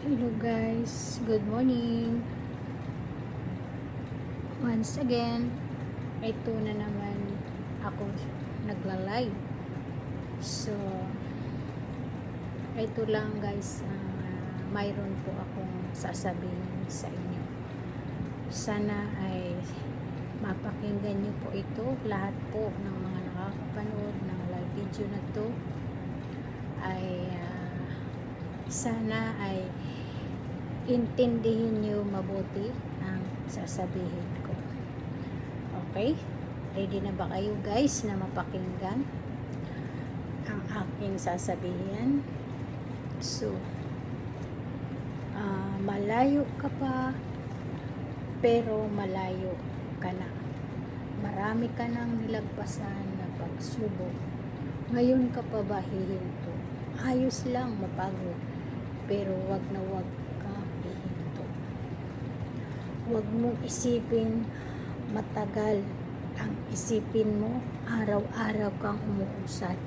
Hello guys, good morning. Once again, ito na naman ako nagla-live. So, ito lang guys, mayroon po akong sasabihin sa inyo. Sana ay mapakinggan niyo po ito, lahat po ng mga nakakapanood ng live video na to ay sana ay intindihin niyo mabuti ang sasabihin ko. Okay? Ready na ba kayo guys na mapakinggan ang aking sasabihin? So, malayo ka pa pero malayo ka na. Marami ka nang nilagpasan na pagsubok. Ngayon ka pa ba hihinto? Ayos lang mapagod, pero wag na wag ka hihinto. Wag mong isipin matagal, ang isipin mo araw-araw kang umuusad.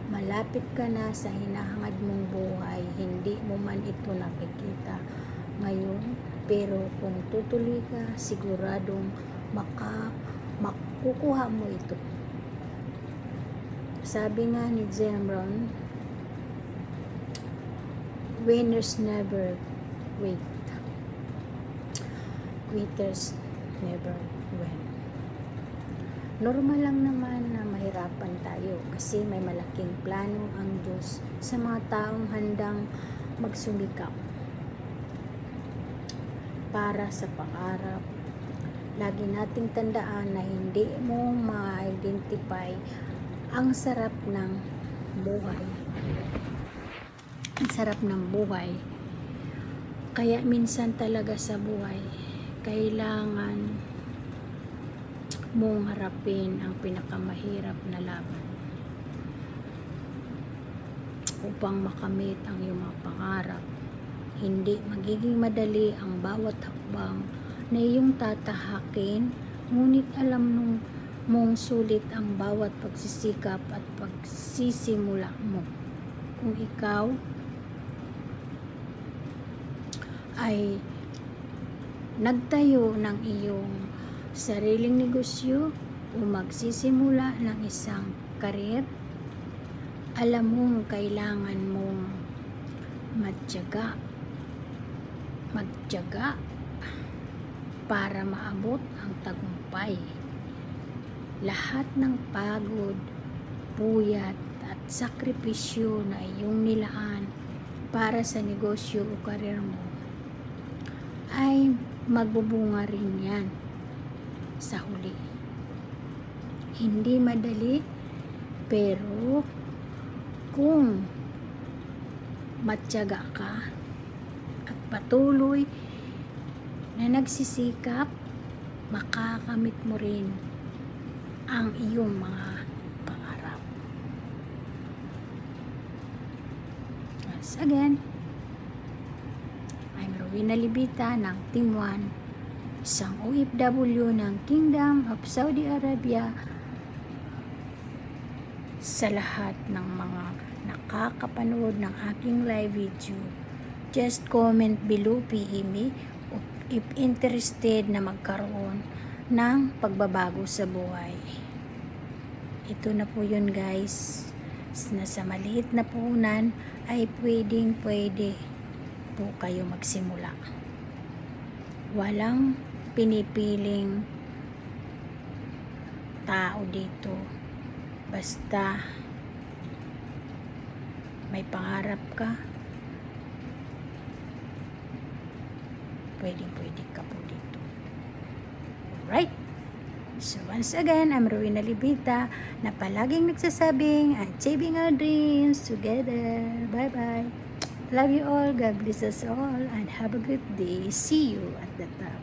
Malapit ka na sa hinahangad mong buhay, hindi mo man ito nakikita ngayon, pero kung tutuloy ka, siguradong makukuha mo ito. Sabi nga ni Jim Rohn, winners never quit. Quitters never win. Normal lang naman na mahirapan tayo kasi may malaking plano ang Diyos sa mga taong handang magsumikap para sa pangarap. Lagi nating tandaan na hindi mo ma-identify ang sarap ng buhay. Ang sarap ng buhay. Kaya minsan talaga sa buhay, kailangan mong harapin ang pinakamahirap na laban upang makamit ang iyong mga pangarap. Hindi magiging madali ang bawat hakbang na iyong tatahakin, ngunit alam mong sulit ang bawat pagsisikap at pagsisimula mo. Kung ikaw ay nagtayo ng iyong sariling negosyo o magsisimula ng isang karir, alam mong kailangan mong magtiyaga para maabot ang tagumpay. Lahat ng pagod, puyat at sakripisyo na iyong nilaan para sa negosyo o karir mo ay magbubunga rin yan sa huli. Hindi madali, pero kung matyaga ka at patuloy na nagsisikap, makakamit mo rin ang iyong mga pangarap. Once again, I'm Rowena Libita ng Team 1, isang OFW ng Kingdom of Saudi Arabia. Sa lahat ng mga nakakapanood ng aking live video, just comment below, PM me if interested na magkaroon ng pagbabago sa buhay. Ito na po yun guys, na sa maliit na puhunan ay pwede po kayo magsimula. Walang pinipiling tao dito, basta may pangarap ka, pwede ka po dito. Alright? So once again, I'm Rowena Libita na palaging nagsasabing achieving our dreams together. Bye bye. Love you all. God bless us all and have a good day. See you at the top.